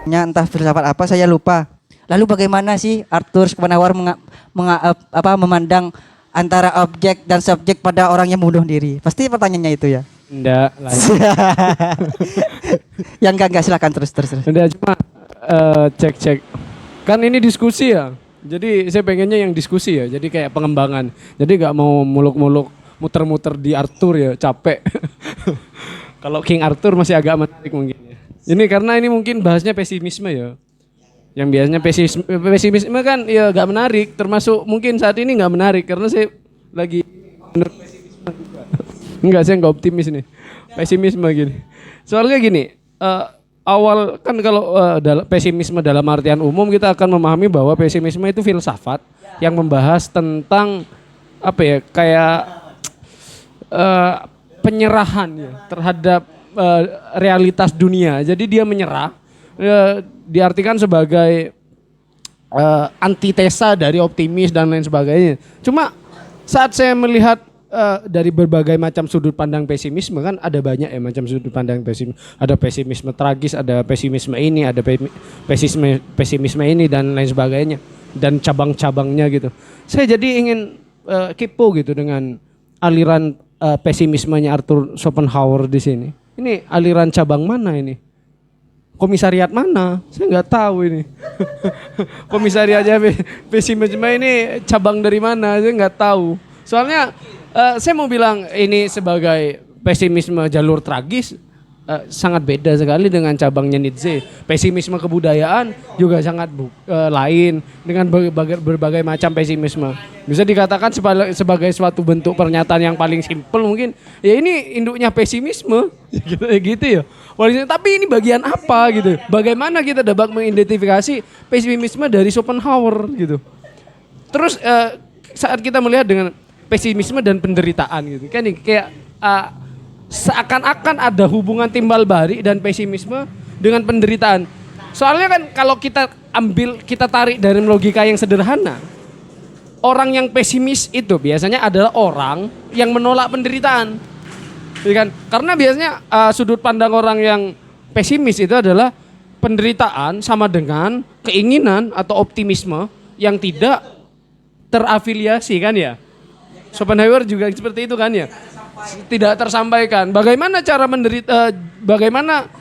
Entah filsafat apa saya lupa. Lalu bagaimana sih Arthur Schopenhauer memandang antara objek dan subjek pada orang yang bunuh diri? Pasti pertanyaannya itu ya. Enggak, lain. Yang enggak silakan terus. Enggak, cuma cek. Kan ini diskusi ya. Jadi saya pengennya yang diskusi ya. Jadi kayak pengembangan. Jadi enggak mau muluk-muluk muter-muter di Arthur ya, capek. Kalau King Arthur masih agak menarik mungkin ya. Ini karena ini mungkin bahasnya pesimisme ya. Yang biasanya pesimisme kan ya gak menarik, termasuk mungkin saat ini gak menarik karena saya lagi menurut pesimisme juga. Enggak, saya gak optimis nih. Pesimisme gini. Soalnya gini, awal kan kalau pesimisme dalam artian umum kita akan memahami bahwa pesimisme itu filsafat yang membahas tentang apa ya, kayak penyerahan ya terhadap realitas dunia. Jadi dia menyerah, diartikan sebagai antitesa dari optimis dan lain sebagainya. Cuma saat saya melihat dari berbagai macam sudut pandang pesimisme, kan ada banyak ya macam sudut pandang pesimisme. Ada pesimisme tragis, ada pesimisme ini, ada pesimisme ini dan lain sebagainya, dan cabang-cabangnya gitu. Saya jadi ingin kepo gitu dengan aliran pesimismenya Arthur Schopenhauer di sini. Ini aliran cabang mana ini? Komisariat mana? Saya nggak tahu ini. Komisariatnya pesimisme ini cabang dari mana? Saya nggak tahu. Soalnya saya mau bilang ini sebagai pesimisme jalur tragis sangat beda sekali dengan cabangnya Nietzsche. Pesimisme kebudayaan juga sangat lain dengan berbagai macam pesimisme. Bisa dikatakan sebagai suatu bentuk pernyataan yang paling simpel mungkin. Ya ini induknya pesimisme, gitu ya. Tapi ini bagian apa gitu? Bagaimana kita dapat mengidentifikasi pesimisme dari Schopenhauer gitu? Terus saat kita melihat dengan pesimisme dan penderitaan gitu, kan kayak seakan-akan ada hubungan timbal balik dan pesimisme dengan penderitaan. Soalnya kan kalau kita tarik dari logika yang sederhana, orang yang pesimis itu biasanya adalah orang yang menolak penderitaan. Ya kan? Karena biasanya sudut pandang orang yang pesimis itu adalah penderitaan sama dengan keinginan atau optimisme yang tidak terafiliasi kan ya. Schopenhauer juga seperti itu kan ya. Tidak tersampaikan. Bagaimana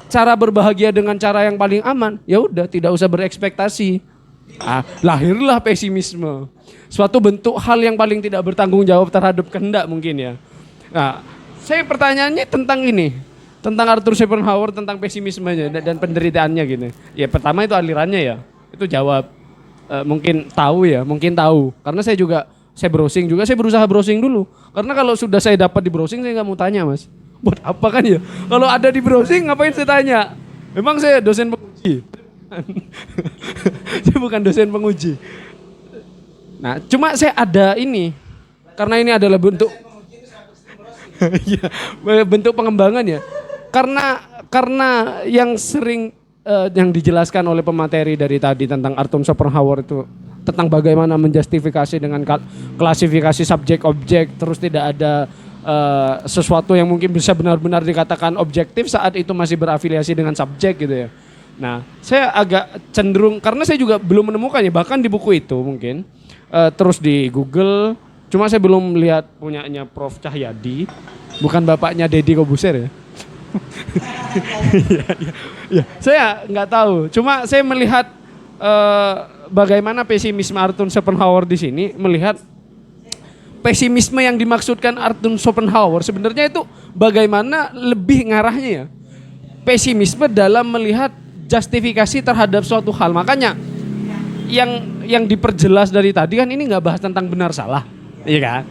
cara berbahagia dengan cara yang paling aman? Ya udah, tidak usah berekspektasi. Lahirlah pesimisme. Suatu bentuk hal yang paling tidak bertanggung jawab terhadap kehendak mungkin ya. Nah, saya pertanyaannya tentang ini, tentang Arthur Schopenhauer, tentang pesimismenya dan penderitaannya gini. Ya pertama itu alirannya ya, itu jawab. Mungkin tahu. Karena saya browsing juga, saya berusaha browsing dulu. Karena kalau sudah saya dapat di browsing, saya nggak mau tanya mas. Buat apa kan ya? Kalau ada di browsing, ngapain saya tanya? Memang saya dosen penguji. Saya bukan dosen penguji. Nah, cuma saya ada ini. Karena ini adalah bentuk bentuk pengembangan ya. Karena yang sering yang dijelaskan oleh pemateri dari tadi tentang Arthur Schopenhauer itu tentang bagaimana menjustifikasi dengan klasifikasi subjek objek, terus tidak ada sesuatu yang mungkin bisa benar-benar dikatakan objektif saat itu masih berafiliasi dengan subjek gitu ya. Nah, saya agak cenderung karena saya juga belum menemukannya bahkan di buku itu mungkin terus di Google, cuma saya belum lihat punyanya Prof Cahyadi, bukan bapaknya Deddy Kobuser ya. Ya, saya nggak tahu. Cuma saya melihat bagaimana pesimisme Arthur Schopenhauer di sini, melihat pesimisme yang dimaksudkan Arthur Schopenhauer sebenarnya itu bagaimana lebih ngarahnya ya. Pesimisme dalam melihat justifikasi terhadap suatu hal. Makanya yang diperjelas dari tadi kan ini nggak bahas tentang benar salah, iya kan?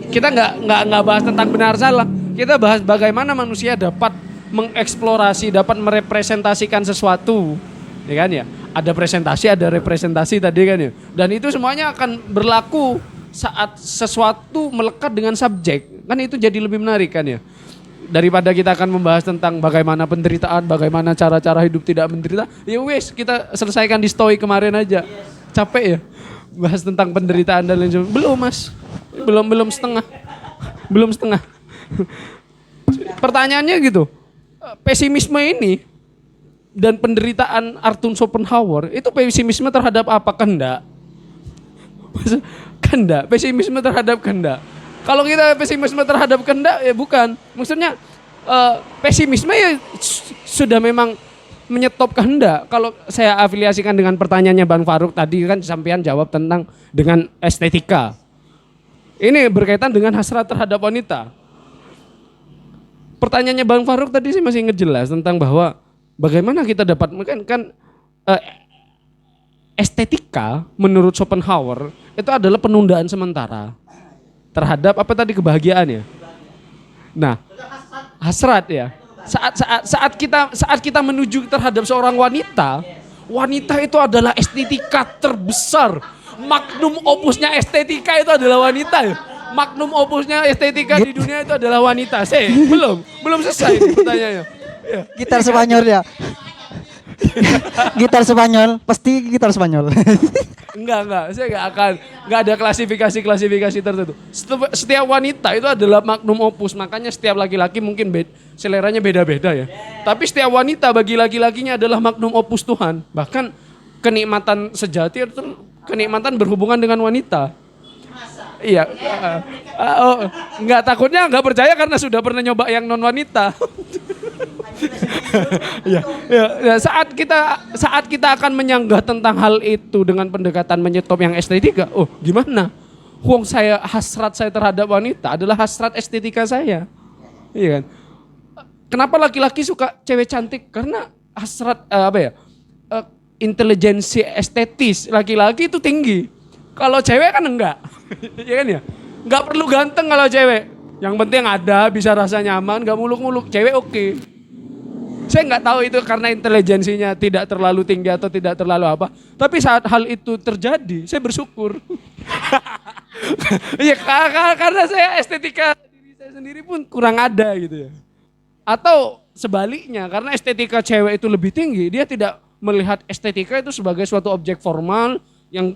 Kita nggak bahas tentang benar salah. Kita bahas bagaimana manusia dapat mengeksplorasi, dapat merepresentasikan sesuatu, ya kan ya? Ada presentasi, ada representasi tadi kan ya. Dan itu semuanya akan berlaku saat sesuatu melekat dengan subjek. Kan itu jadi lebih menarik kan ya. Daripada kita akan membahas tentang bagaimana penderitaan, bagaimana cara-cara hidup tidak menderita. Ya wes, kita selesaikan di story kemarin aja. Capek ya bahas tentang penderitaan dan lain sebagainya. Belum mas, belum setengah. Belum setengah. Pertanyaannya gitu, pesimisme ini dan penderitaan Arthur Schopenhauer itu pesimisme terhadap apa? Kehendak. Kehendak, pesimisme terhadap kehendak. Kalau kita pesimisme terhadap kehendak ya bukan. Maksudnya pesimisme ya sudah memang menyetop kehendak. Kalau saya afiliasikan dengan pertanyaannya Bang Faruk tadi kan sampean jawab tentang dengan estetika. Ini berkaitan dengan hasrat terhadap wanita. Pertanyaannya Bang Faruk tadi sih masih ngejelas tentang bahwa bagaimana kita dapat kan estetika menurut Schopenhauer itu adalah penundaan sementara terhadap apa tadi kebahagiaan ya. Nah, hasrat ya. Saat kita menuju terhadap seorang wanita, wanita itu adalah estetika terbesar. Magnum opusnya estetika itu adalah wanita ya. Magnum opusnya estetika di dunia itu adalah wanita. Belum selesai nih pertanyaannya. Ya. Gitar Spanyol ya. Gitar Spanyol, pasti gitar Spanyol. Enggak, saya enggak ada klasifikasi tertentu. Setiap wanita itu adalah magnum opus, makanya setiap laki-laki mungkin seleranya beda-beda ya. Tapi setiap wanita bagi laki-lakinya adalah magnum opus Tuhan. Bahkan kenikmatan sejati itu kenikmatan berhubungan dengan wanita. Iya. Enggak, takutnya enggak percaya karena sudah pernah nyoba yang non wanita. Ya, saat kita akan menyanggah tentang hal itu dengan pendekatan menyetop yang estetika, gimana? Wong hasrat saya terhadap wanita adalah hasrat estetika saya. Iya kan? Kenapa laki-laki suka cewek cantik? Karena hasrat intelijensi estetis laki-laki itu tinggi. Kalau cewek kan enggak. Iya kan ya? Enggak perlu ganteng kalau cewek. Yang penting ada, bisa rasa nyaman, enggak muluk-muluk. Cewek oke. Saya nggak tahu itu karena intelijensinya tidak terlalu tinggi atau tidak terlalu apa. Tapi saat hal itu terjadi, saya bersyukur. Iya, karena saya estetika diri saya sendiri pun kurang ada gitu ya. Atau sebaliknya, karena estetika cewek itu lebih tinggi, dia tidak melihat estetika itu sebagai suatu objek formal yang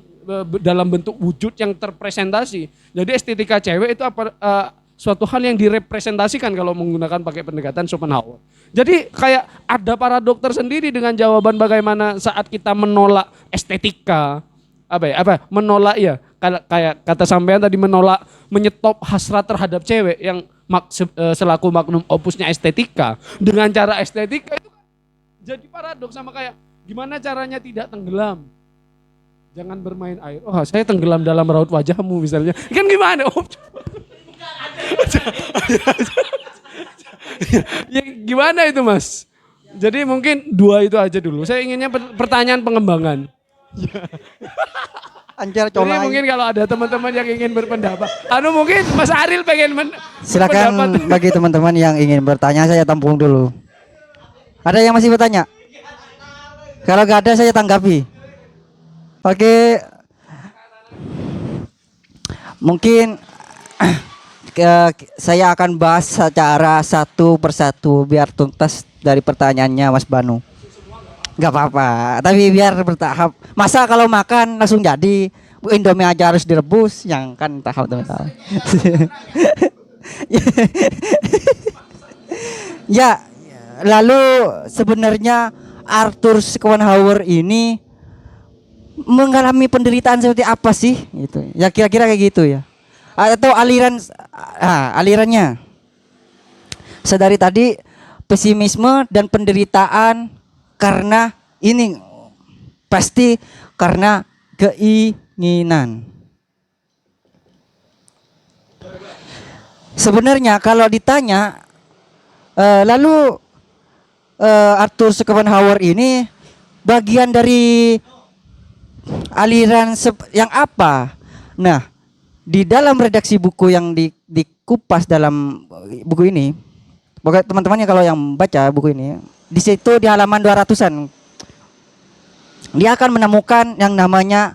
dalam bentuk wujud yang terpresentasi. Jadi estetika cewek itu suatu hal yang direpresentasikan kalau menggunakan pakai pendekatan Schopenhauer. Jadi kayak ada paradokter tersendiri dengan jawaban bagaimana saat kita menolak estetika, menolak ya, kayak kata sampean tadi menolak menyetop hasrat terhadap cewek yang selaku magnum opusnya estetika dengan cara estetika itu jadi paradoks sama kayak gimana caranya tidak tenggelam. Jangan bermain air. Oh, saya tenggelam dalam raut wajahmu misalnya. Kan gimana? Ya, gimana itu Mas? Jadi mungkin dua itu aja dulu. Saya inginnya pertanyaan pengembangan. Anjar Jadi colai. mungkin kalau ada teman-teman yang ingin berpendapat. Mungkin Mas Aril pengen Silakan bagi teman-teman yang ingin bertanya saya tampung dulu. Ada yang masih bertanya? Kalau gak ada saya tanggapi. Oke. Mungkin saya akan bahas secara satu persatu biar tuntas dari pertanyaannya Mas Banu. Gak apa-apa, tapi biar bertahap. Masa kalau makan langsung jadi Indomie aja harus direbus, yang kan tahap teman-teman. Ya, lalu sebenarnya Arthur Schopenhauer ini mengalami penderitaan seperti apa sih? Gitu. Ya kira-kira kayak gitu ya. Atau alirannya. Sedari tadi pesimisme dan penderitaan karena ini pasti karena keinginan. Sebenarnya kalau ditanya lalu Arthur Schopenhauer ini bagian dari aliran yang apa? Nah, di dalam redaksi buku yang dikupas dalam buku ini, bagi teman-temannya kalau yang baca buku ini, di situ di halaman 200-an dia akan menemukan yang namanya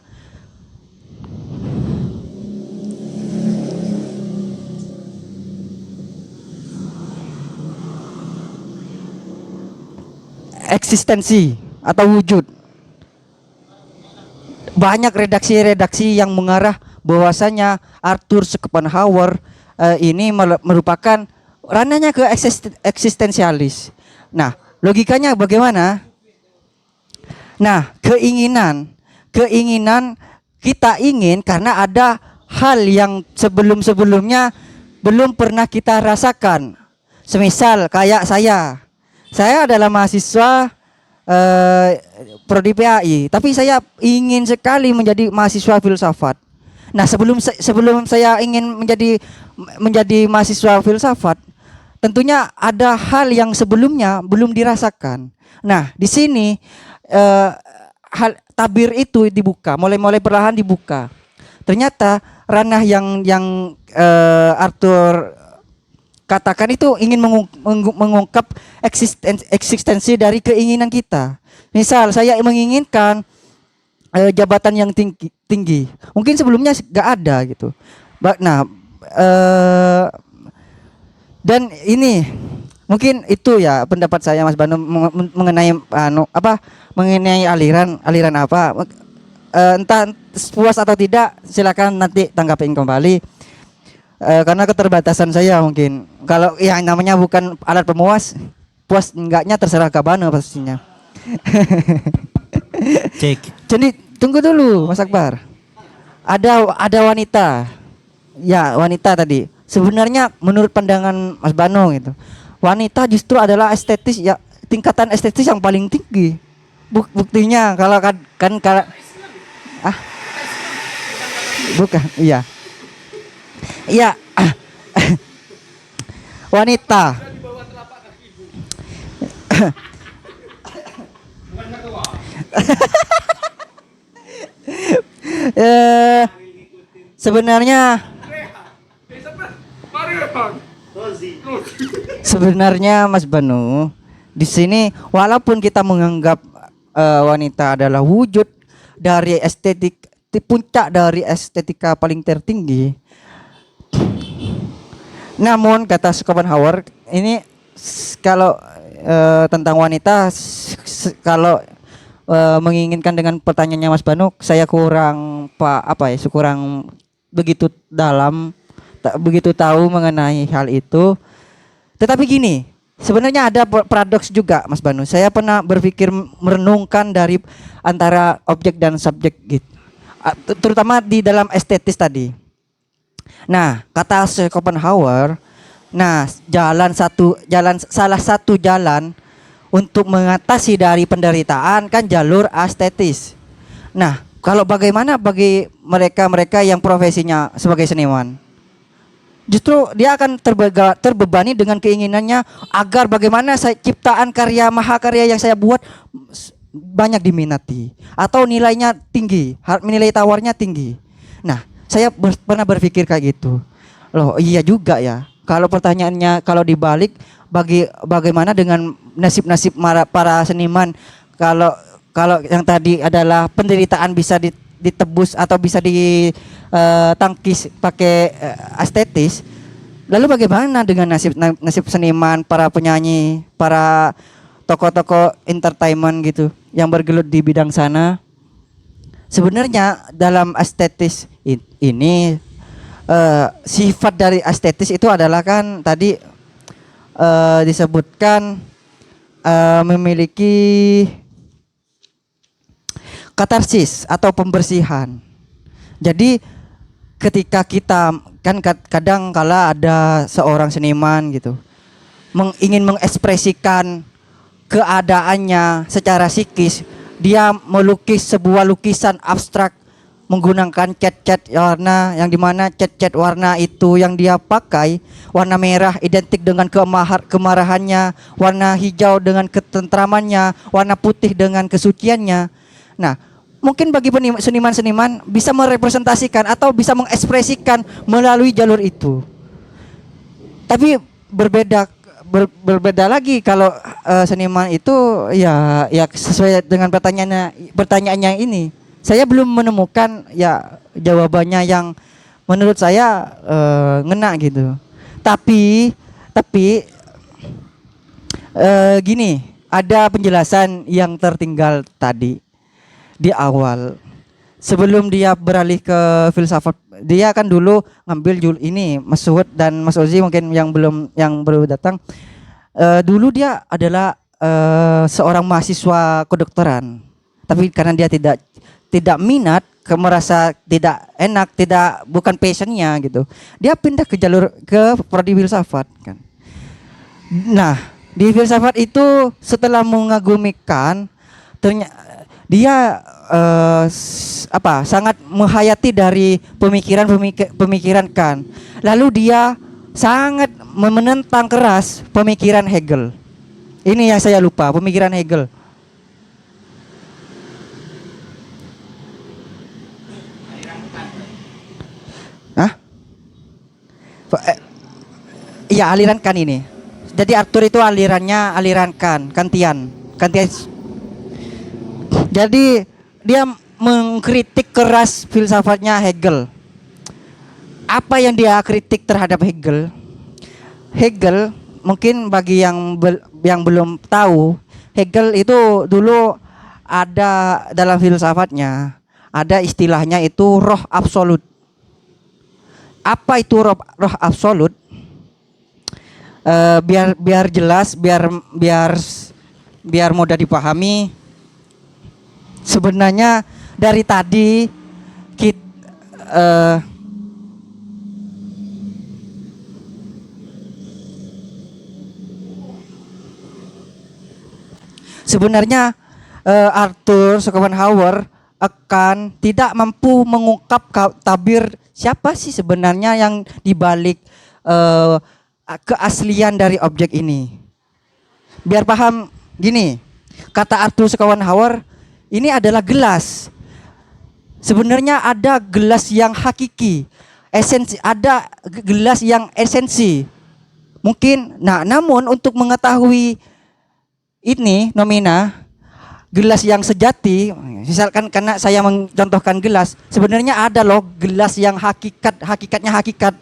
eksistensi atau wujud. Banyak redaksi-redaksi yang mengarah bahwasanya Arthur Schopenhauer ini merupakan ranahnya ke eksistensialis. Nah, logikanya bagaimana? Nah, keinginan kita ingin karena ada hal yang sebelum-sebelumnya belum pernah kita rasakan. Semisal kayak saya adalah mahasiswa prodi PAI, tapi saya ingin sekali menjadi mahasiswa filsafat. Nah, sebelum saya ingin menjadi mahasiswa filsafat, tentunya ada hal yang sebelumnya belum dirasakan. Nah, di sini hal tabir itu dibuka, mulai perlahan dibuka. Ternyata ranah yang Arthur katakan itu ingin mengungkap eksistensi dari keinginan kita. Misal saya menginginkan jabatan yang tinggi. Mungkin sebelumnya gak ada gitu. Nah, dan ini mungkin itu ya pendapat saya Mas Banu mengenai mengenai aliran apa. Entah puas atau tidak, silakan nanti tanggapin kembali. Karena keterbatasan saya mungkin. Kalau yang namanya bukan alat pemuas, puas enggaknya terserah Kak Banu pastinya. Cek. Jadi tunggu dulu Mas Akbar. Ada wanita. Ya, wanita tadi. Sebenarnya menurut pandangan Mas Banu gitu. Wanita justru adalah estetis ya, tingkatan estetis yang paling tinggi. Buktinya kalau kalau bukan, iya. Iya. Wanita. Sebenarnya Mas Banu, di sini walaupun kita menganggap wanita adalah wujud dari puncak dari estetika paling tertinggi, namun kata Schopenhauer ini kalau tentang wanita kalau menginginkan dengan pertanyaannya Mas Banu, saya kurang kurang begitu dalam, begitu tahu mengenai hal itu. Tetapi gini, sebenarnya ada paradoks juga Mas Banu. Saya pernah berpikir merenungkan dari antara objek dan subjek gitu. Terutama di dalam estetis tadi. Nah, kata Schopenhauer, salah satu jalan untuk mengatasi dari penderitaan kan jalur estetis. Nah, kalau bagaimana bagi mereka yang profesinya sebagai seniman? Justru dia akan terbebani dengan keinginannya agar bagaimana ciptaan mahakarya yang saya buat banyak diminati atau nilainya tinggi, nilai tawarnya tinggi. Nah, saya pernah berpikir kayak gitu. Loh, iya juga ya. Kalau pertanyaannya kalau dibalik, bagaimana dengan nasib-nasib para seniman kalau yang tadi adalah penderitaan bisa ditebus atau bisa ditangkis pakai estetis. Lalu bagaimana dengan nasib seniman, para penyanyi, para tokoh-tokoh entertainment gitu yang bergelut di bidang sana? Sebenarnya dalam estetis ini sifat dari estetis itu adalah kan tadi disebutkan memiliki katarsis atau pembersihan. Jadi ketika kita kan kadang kala ada seorang seniman gitu ingin mengekspresikan keadaannya secara psikis, dia melukis sebuah lukisan abstrak menggunakan cat warna yang dimana cat warna itu yang dia pakai warna merah identik dengan kemarahannya, warna hijau dengan ketentramannya, warna putih dengan kesuciannya. Nah, mungkin bagi seniman-seniman bisa merepresentasikan atau bisa mengekspresikan melalui jalur itu. Tapi berbeda lagi kalau seniman itu ya sesuai dengan pertanyaannya ini. Saya belum menemukan ya jawabannya yang menurut saya ngena gitu. Tapi gini, ada penjelasan yang tertinggal tadi di awal. Sebelum dia beralih ke filsafat, dia kan dulu ngambil ini Mas Suhud dan Mas Ozi mungkin yang baru datang. Dulu dia adalah seorang mahasiswa kedokteran. tapi karena dia tidak minat, merasa tidak enak, bukan passionnya gitu, dia pindah ke jalur ke prodi filsafat kan. Nah, di filsafat itu setelah mengagumikan, ternyata dia sangat menghayati dari pemikiran Kant. Lalu dia sangat menentang keras pemikiran Hegel. Ini yang saya lupa, pemikiran Hegel. Hah? Iya, aliran Kant ini. Jadi Arthur itu alirannya aliran Kantian. Jadi dia mengkritik keras filsafatnya Hegel. Apa yang dia kritik terhadap Hegel? Hegel mungkin bagi yang belum tahu, Hegel itu dulu ada dalam filsafatnya ada istilahnya itu roh absolut. Apa itu roh absolut? Biar jelas, biar mudah dipahami. Sebenarnya dari tadi sebenarnya Arthur Schopenhauer akan tidak mampu mengungkap tabir siapa sih sebenarnya yang dibalik keaslian dari objek ini. Biar paham gini, kata Arthur Schopenhauer, ini adalah gelas. Sebenarnya ada gelas yang hakiki, esensi, ada gelas yang esensi. Mungkin, namun untuk mengetahui ini nomina gelas yang sejati, misalkan karena saya mencontohkan gelas, sebenarnya ada loh gelas yang hakikatnya hakikat.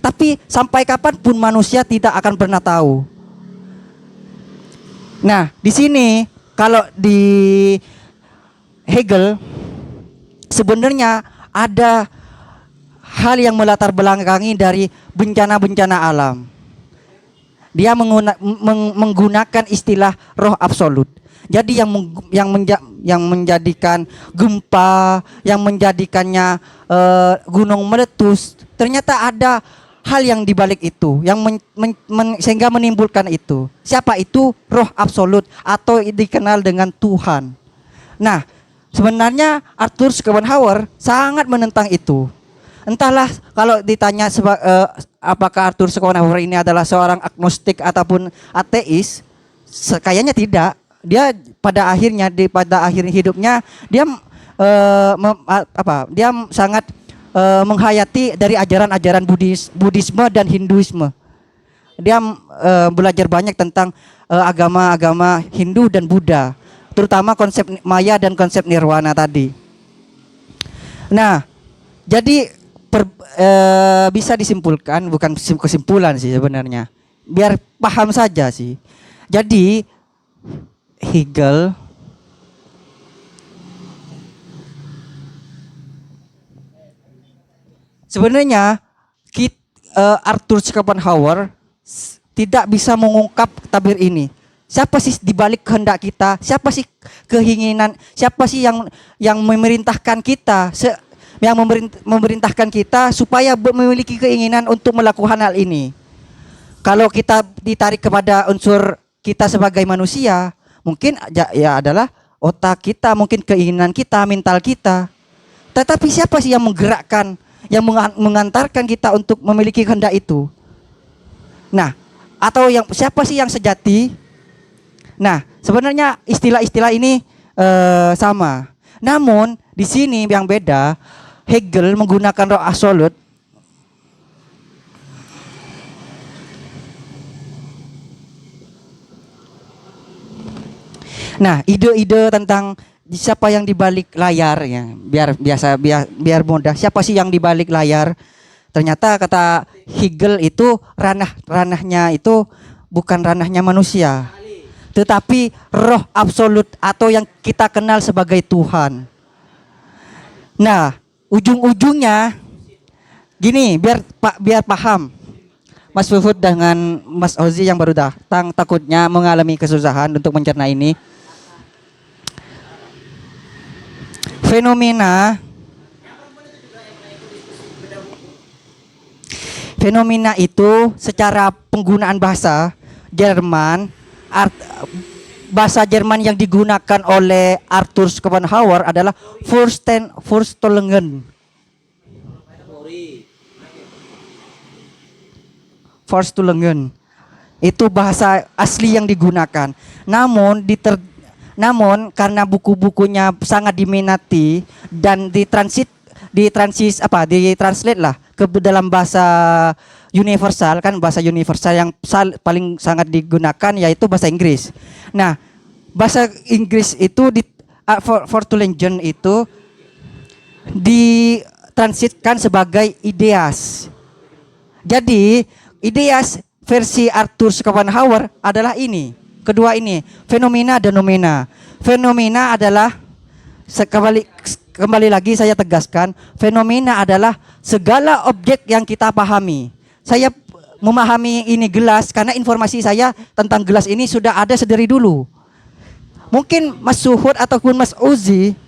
Tapi sampai kapanpun manusia tidak akan pernah tahu. Nah, di sini kalau di Hegel sebenarnya ada hal yang melatar belakangi dari bencana-bencana alam. Dia menggunakan istilah roh absolut. Jadi yang menjadikan gempa, yang menjadikannya gunung meletus, ternyata ada hal yang dibalik itu, yang sehingga menimbulkan itu. Siapa itu? Roh absolut atau dikenal dengan Tuhan. Nah, sebenarnya Arthur Schopenhauer sangat menentang itu. Entahlah kalau ditanya apakah Arthur Schopenhauer ini adalah seorang agnostik ataupun ateis, kayaknya tidak. Dia pada akhir hidupnya dia dia sangat menghayati dari ajaran-ajaran Buddhisme dan Hinduisme. Dia belajar banyak tentang agama-agama Hindu dan Buddha, terutama konsep Maya dan konsep Nirwana tadi. Nah, jadi bisa disimpulkan, bukan kesimpulan sih sebenarnya, biar paham saja sih. Jadi Hegel sebenarnya Arthur Schopenhauer tidak bisa mengungkap tabir ini. Siapa sih dibalik kehendak kita? Siapa sih keinginan? Siapa sih yang memerintahkan kita? Yang memerintahkan kita supaya memiliki keinginan untuk melakukan hal ini. Kalau kita ditarik kepada unsur kita sebagai manusia, mungkin ya adalah otak kita, mungkin keinginan kita, mental kita. Tetapi siapa sih yang menggerakkan, yang mengantarkan kita untuk memiliki kehendak itu? Nah, atau siapa sih yang sejati? Nah, sebenarnya istilah-istilah ini sama. Namun di sini yang beda, Hegel menggunakan roh absolut. Nah, ide-ide tentang siapa yang dibalik layar ya, biar mudah. Siapa sih yang dibalik layar? Ternyata kata Hegel itu ranahnya itu bukan ranahnya manusia, tetapi roh absolut atau yang kita kenal sebagai Tuhan. Nah, ujung-ujungnya gini, biar paham. Mas Fuhud dengan Mas Ozi yang baru datang takutnya mengalami kesusahan untuk mencerna ini. fenomena fenomena itu secara penggunaan bahasa Jerman, bahasa Jerman yang digunakan oleh Arthur Schopenhauer adalah Vorstellungen. Vorstellungen. Itu bahasa asli yang digunakan. Namun karena buku-bukunya sangat diminati dan ditranslate lah ke dalam bahasa universal, kan bahasa universal yang paling sangat digunakan yaitu bahasa Inggris. Nah, bahasa Inggris itu Vorstellungen itu ditransitkan sebagai ideas. Jadi ideas versi Arthur Schopenhauer adalah ini. Kedua ini, fenomena dan nomena. Fenomena adalah kembali lagi saya tegaskan, fenomena adalah segala objek yang kita pahami. Saya memahami ini gelas karena informasi saya tentang gelas ini sudah ada sedari dulu. Mungkin Mas Suhud ataupun Mas Uzi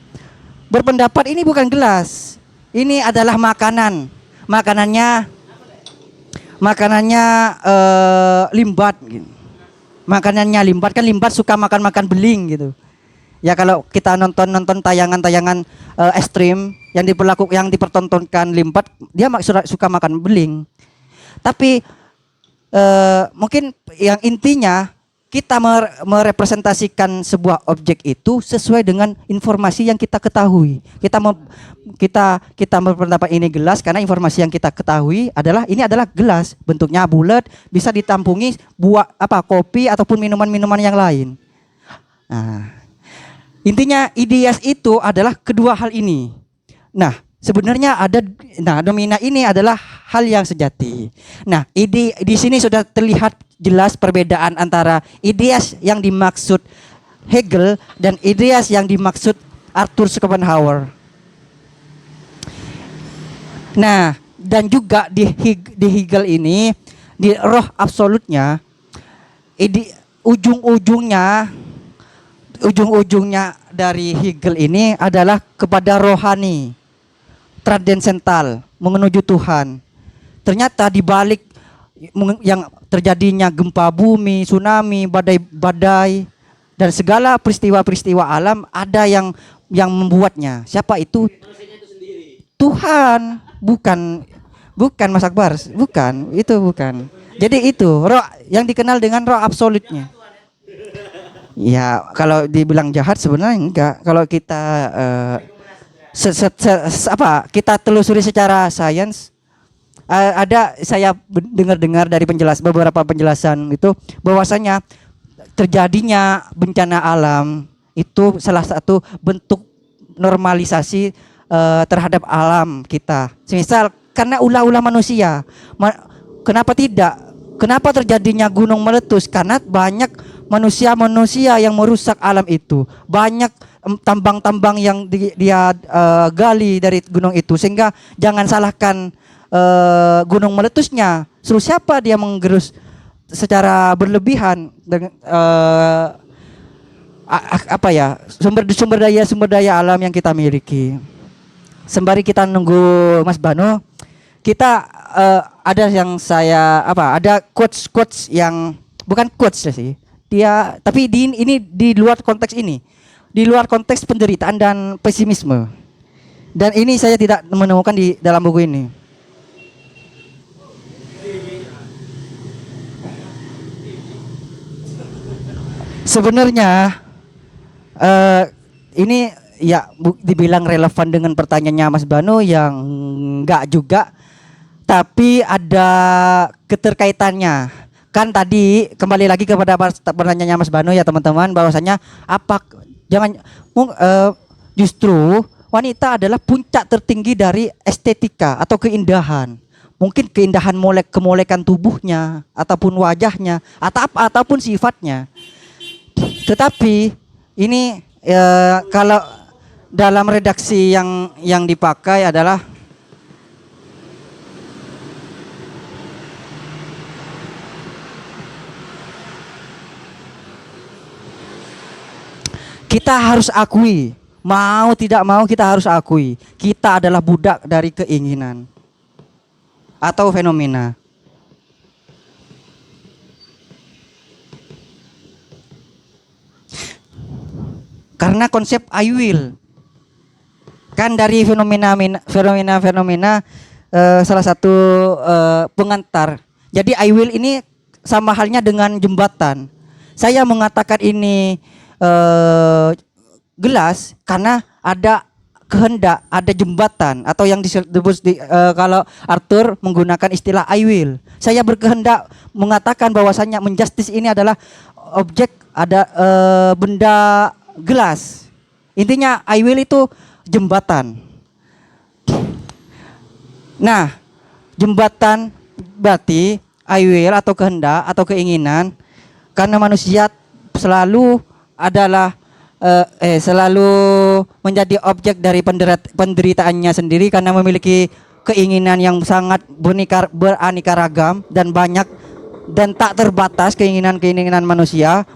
berpendapat ini bukan gelas. Ini adalah makanan. Makanannya limbat gitu. Makanannya limbat, kan limbat suka makan beling gitu. Ya kalau kita nonton tayangan-tayangan ekstrim yang dipertontonkan limbat, dia suka makan beling. Tapi mungkin yang intinya kita merepresentasikan sebuah objek itu sesuai dengan informasi yang kita ketahui. Kita berpendapat ini gelas karena informasi yang kita ketahui adalah ini adalah gelas, bentuknya bulat, bisa ditampungi kopi ataupun minuman-minuman yang lain. Nah, intinya ideas itu adalah kedua hal ini. Nah, sebenarnya nomina ini adalah hal yang sejati. Nah, di sini sudah terlihat jelas perbedaan antara ideas yang dimaksud Hegel dan ideas yang dimaksud Arthur Schopenhauer. Nah, dan juga di Hegel ini, di roh absolutnya, ujung-ujungnya dari Hegel ini adalah kepada rohani, transendental, menuju Tuhan. Ternyata di balik yang terjadinya gempa bumi, tsunami, badai-badai dan segala peristiwa-peristiwa alam ada yang membuatnya. Siapa itu? Tuhan, bukan Mas Akbar, bukan. Jadi itu roh yang dikenal dengan roh absolutnya. Ya, kalau dibilang jahat sebenarnya enggak. Kalau kita kita telusuri secara sains, saya dengar dari beberapa penjelasan itu bahwasanya terjadinya bencana alam itu salah satu bentuk normalisasi terhadap alam kita. Misal karena ulah-ulah manusia. Kenapa tidak? Kenapa terjadinya gunung meletus? Karena banyak manusia yang merusak alam itu. Banyak tambang-tambang yang dia gali dari gunung itu, sehingga jangan salahkan gunung meletusnya. Suruh siapa dia menggerus secara berlebihan dengan sumber daya alam yang kita miliki. Sembari kita nunggu Mas Bano, kita ada quotes yang bukan quotes sih. Tapi ini di luar konteks ini. Di luar konteks penderitaan dan pesimisme. Dan ini saya tidak menemukan di dalam buku ini. Sebenarnya ini ya dibilang relevan dengan pertanyaannya Mas Banu yang enggak juga, tapi ada keterkaitannya. Kan tadi kembali lagi kepada pertanyaannya Mas Banu ya teman-teman, bahwasanya justru wanita adalah puncak tertinggi dari estetika atau keindahan. Mungkin keindahan kemolekan tubuhnya ataupun wajahnya ataupun sifatnya. Tetapi ini kalau dalam redaksi yang dipakai adalah kita harus akui Mau tidak mau kita harus akui, kita adalah budak dari keinginan atau fenomena. Karena konsep I will kan dari fenomena salah satu pengantar. Jadi I will ini sama halnya dengan jembatan. Saya mengatakan ini gelas karena ada kehendak, ada jembatan atau yang disebut kalau Arthur menggunakan istilah I will. Saya berkehendak mengatakan bahwasannya menjustice ini adalah objek, ada benda gelas. Intinya I will itu jembatan. Nah, jembatan berarti I will atau kehendak atau keinginan, karena manusia selalu adalah selalu menjadi objek dari penderitaannya sendiri karena memiliki keinginan yang sangat beraneka ragam dan banyak dan tak terbatas keinginan-keinginan manusia.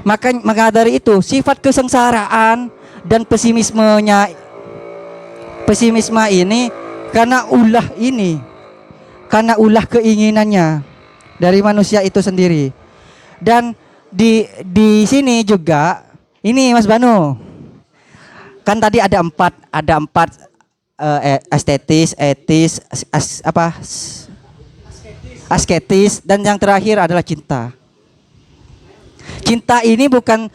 Maka dari itu sifat kesengsaraan dan pesimisme ini karena ulah keinginannya dari manusia itu sendiri. Dan di sini juga ini Mas Banu, kan tadi ada empat estetis, etis, asketis, dan yang terakhir adalah cinta. Cinta ini bukan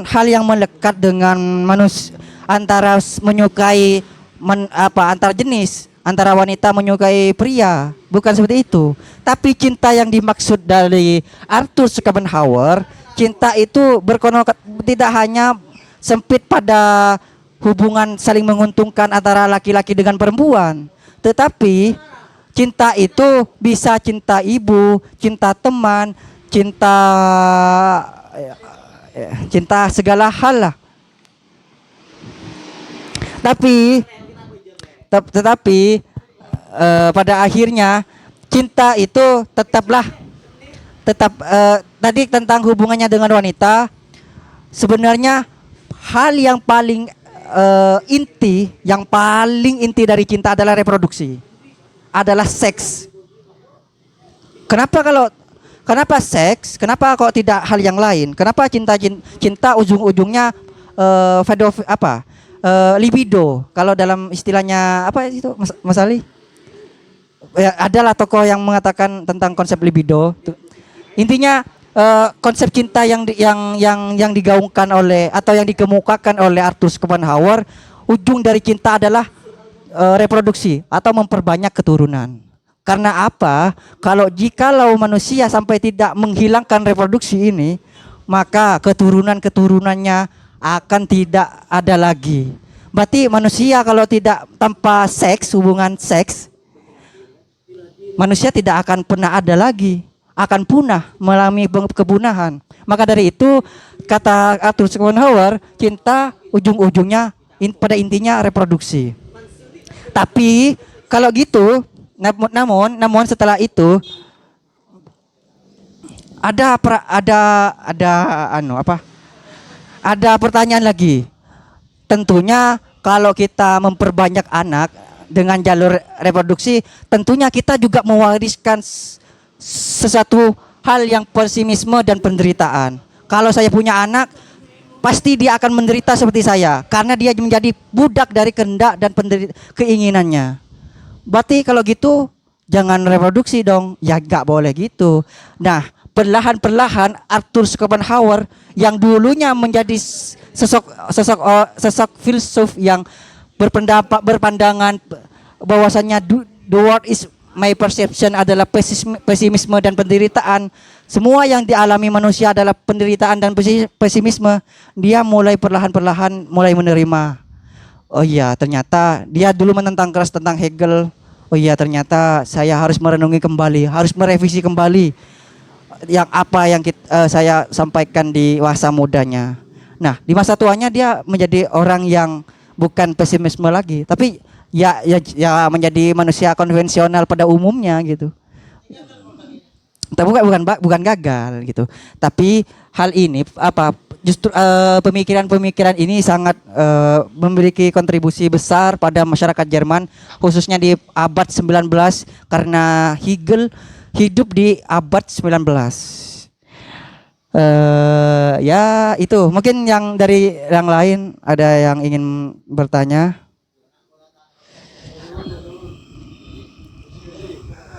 hal yang melekat dengan manusia antara menyukai antar jenis, antara wanita menyukai pria, bukan seperti itu. Tapi cinta yang dimaksud dari Arthur Schopenhauer, cinta itu berkonotasi tidak hanya sempit pada hubungan saling menguntungkan antara laki-laki dengan perempuan, tetapi cinta itu bisa cinta ibu, cinta teman, cinta segala hal lah. Tetapi pada akhirnya cinta itu tetap tadi tentang hubungannya dengan wanita, sebenarnya hal yang paling inti dari cinta adalah reproduksi, adalah seks. Kenapa seks? Kenapa kok tidak hal yang lain? Kenapa cinta ujung-ujungnya libido? Kalau dalam istilahnya apa itu Mas Ali? Ya, adalah tokoh yang mengatakan tentang konsep libido. Intinya konsep cinta yang digaungkan oleh atau yang dikemukakan oleh Arthur Schopenhauer, ujung dari cinta adalah reproduksi atau memperbanyak keturunan. Karena apa? Jikalau manusia sampai tidak menghilangkan reproduksi ini, maka keturunannya akan tidak ada lagi. Berarti manusia kalau tidak tanpa hubungan seks, manusia tidak akan pernah ada lagi, akan punah, mengalami kepunahan. Maka dari itu kata Arthur Schopenhauer, cinta ujung-ujungnya pada intinya reproduksi. Tapi kalau gitu, namun setelah itu ada pertanyaan lagi. Tentunya kalau kita memperbanyak anak dengan jalur reproduksi, tentunya kita juga mewariskan sesuatu hal yang pesimisme dan penderitaan. Kalau saya punya anak, pasti dia akan menderita seperti saya karena dia menjadi budak dari kehendak dan keinginannya. Berarti kalau gitu jangan reproduksi dong. Ya gak boleh gitu. Nah, perlahan-perlahan Arthur Schopenhauer yang dulunya menjadi sosok filsuf yang berpandangan bahwasannya the world is my perception adalah pesimisme dan penderitaan. Semua yang dialami manusia adalah penderitaan dan pesimisme. Dia mulai perlahan-perlahan mulai menerima. Oh iya, ternyata dia dulu menentang keras tentang Hegel. Oh iya, ternyata saya harus merenungi kembali, harus merevisi kembali yang saya sampaikan di masa mudanya. Nah, di masa tuanya dia menjadi orang yang bukan pesimisme lagi, tapi ya menjadi manusia konvensional pada umumnya gitu. Tapi bukan gagal gitu. Tapi hal ini justru pemikiran-pemikiran ini sangat memiliki kontribusi besar pada masyarakat Jerman khususnya di abad 19 karena Hegel hidup di abad 19. Ya itu mungkin yang dari yang lain ada yang ingin bertanya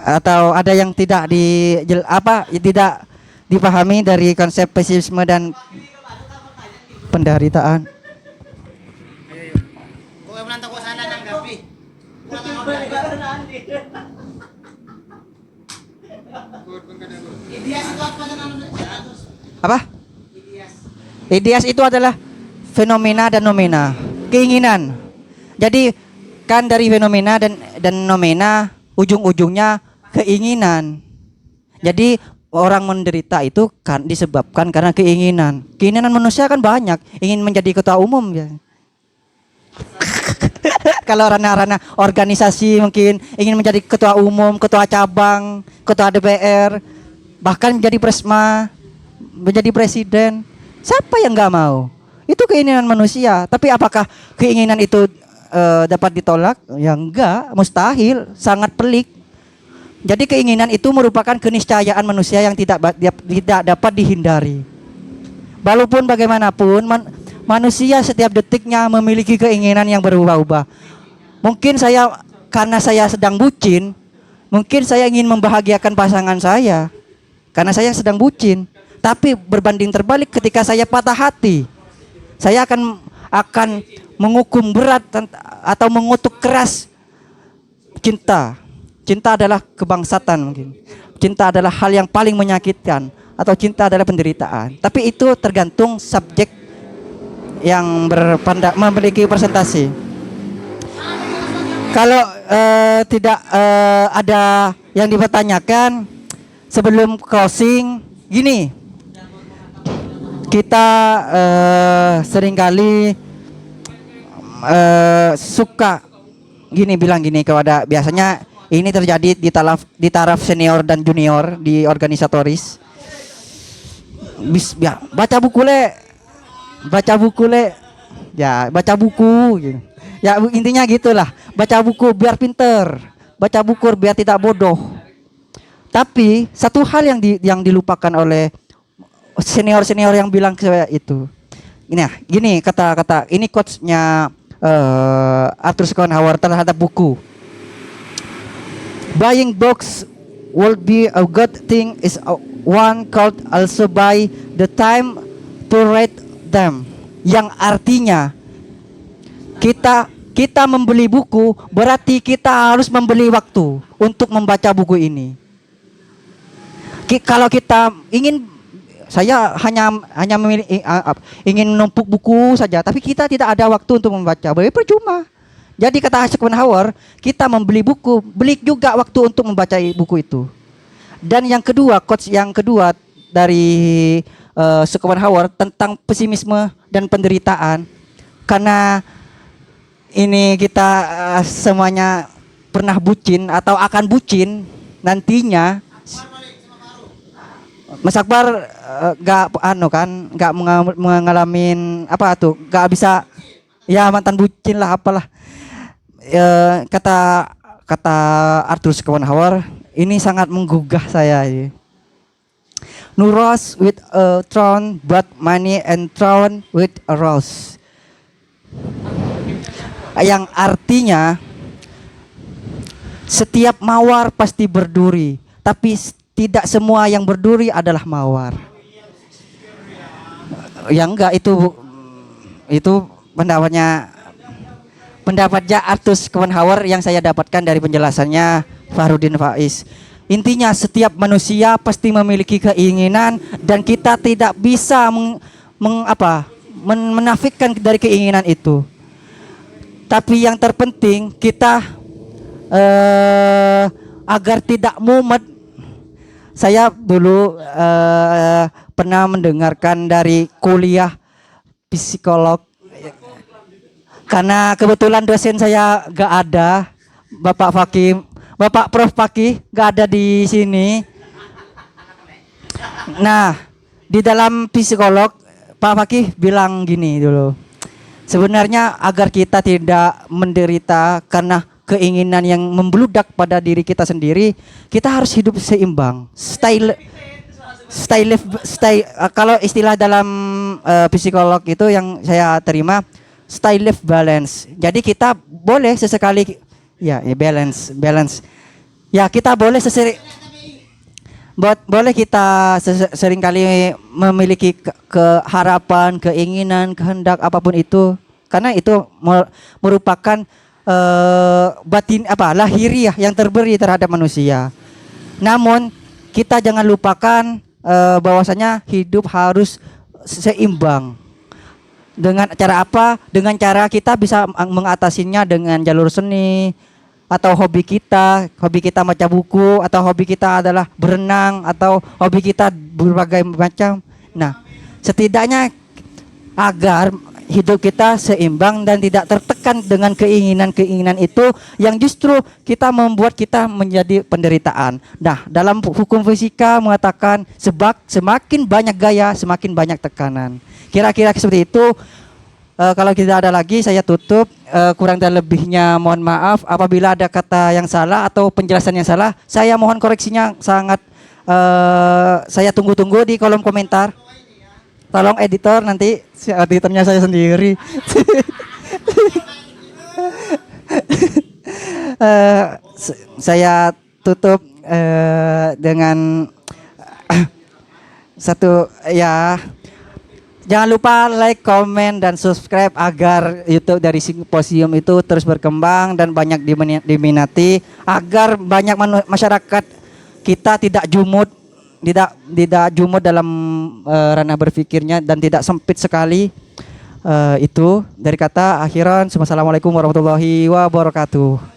atau ada yang tidak tidak dipahami dari konsep pesimisme dan penderitaan. Apa? Ideas itu adalah fenomena dan nomena, keinginan. Jadi kan dari fenomena dan nomena ujung-ujungnya keinginan. Jadi orang menderita itu kan disebabkan karena keinginan. Keinginan manusia kan banyak, ingin menjadi ketua umum ya. Kalau ranah-ranah organisasi mungkin ingin menjadi ketua umum, ketua cabang, ketua DPR, bahkan menjadi presma, menjadi presiden. Siapa yang nggak mau? Itu keinginan manusia. Tapi apakah keinginan itu dapat ditolak? Ya enggak, mustahil, sangat pelik. Jadi keinginan itu merupakan keniscayaan manusia yang tidak dapat dihindari. Walaupun bagaimanapun manusia setiap detiknya memiliki keinginan yang berubah-ubah. Mungkin karena saya sedang bucin, mungkin saya ingin membahagiakan pasangan saya karena saya sedang bucin. Tapi berbanding terbalik ketika saya patah hati, saya akan menghukum berat atau mengutuk keras cinta. Cinta adalah kebangsatan mungkin. Cinta adalah hal yang paling menyakitkan atau cinta adalah penderitaan. Tapi itu tergantung subjek yang memiliki presentasi. Kalau tidak ada yang dipertanyakan sebelum closing, gini, kita seringkali suka bilang gini kepada, biasanya ini terjadi di taraf senior dan junior di organisatoris. Ya, baca buku le, ya baca buku gitu. Ya intinya gitulah, baca buku biar pinter, baca buku biar tidak bodoh. Tapi satu hal yang dilupakan oleh senior yang bilang ke saya itu, gini kata ini quotes-nya Arthur Schopenhauer terhadap buku. Buying books will be a good thing is one called also buy the time to read them. Yang artinya kita membeli buku berarti kita harus membeli waktu untuk membaca buku ini. Kalau kita saya hanya ingin menumpuk buku saja, tapi kita tidak ada waktu untuk membaca, berarti percuma. Jadi kata Schopenhauer, kita membeli buku, beli juga waktu untuk membaca buku itu. Dan yang kedua, quotes yang kedua dari Schopenhauer tentang pesimisme dan penderitaan, karena ini kita semuanya pernah bucin atau akan bucin nantinya. Mas Akbar nggak mengalami nggak bisa, ya mantan bucin lah apalah. Kata Arthur Schopenhauer ini sangat menggugah saya. No rose with a thorn, but money and thorn with a rose. Yang artinya setiap mawar pasti berduri, tapi tidak semua yang berduri adalah mawar. Yang enggak, itu pendapatnya Arthur Schopenhauer yang saya dapatkan dari penjelasannya Fahrudin Faiz. Intinya setiap manusia pasti memiliki keinginan dan kita tidak bisa menafikan dari keinginan itu. Tapi yang terpenting kita agar tidak mumet. Saya dulu pernah mendengarkan dari kuliah psikolog, karena kebetulan dosen saya gak ada, Bapak Prof Fakih gak ada di sini. Nah, di dalam Pak Fakih bilang gini dulu. Sebenarnya agar kita tidak menderita karena keinginan yang membludak pada diri kita sendiri, kita harus hidup seimbang. Kalau istilah dalam psikolog itu yang saya terima, style life balance. Jadi kita boleh sesekali balance. Ya, kita boleh boleh kita seringkali memiliki keharapan, keinginan, kehendak apapun itu, karena itu merupakan lahiriah yang terberi terhadap manusia. Namun kita jangan lupakan bahwasanya hidup harus seimbang. Dengan cara apa? Dengan cara kita bisa mengatasinya dengan jalur seni, atau hobi kita baca buku, atau hobi kita adalah berenang, atau hobi kita berbagai macam. Nah, setidaknya agar hidup kita seimbang dan tidak tertekan dengan keinginan-keinginan itu yang justru kita membuat kita menjadi penderitaan. Nah, dalam hukum fisika mengatakan semakin banyak gaya, semakin banyak tekanan. Kira-kira seperti itu. Kalau tidak ada lagi, saya tutup. Kurang dan lebihnya mohon maaf. Apabila ada kata yang salah atau penjelasan yang salah, saya mohon koreksinya sangat. Saya tunggu-tunggu di kolom komentar. Tolong editor, nanti editornya saya sendiri. Saya tutup dengan satu ya. Jangan lupa like, komen, dan subscribe agar YouTube dari Simposium itu terus berkembang dan banyak diminati, agar banyak masyarakat kita tidak jumud dalam ranah berpikirnya dan tidak sempit sekali. Itu dari kata akhiran. Wassalamualaikum warahmatullahi wabarakatuh.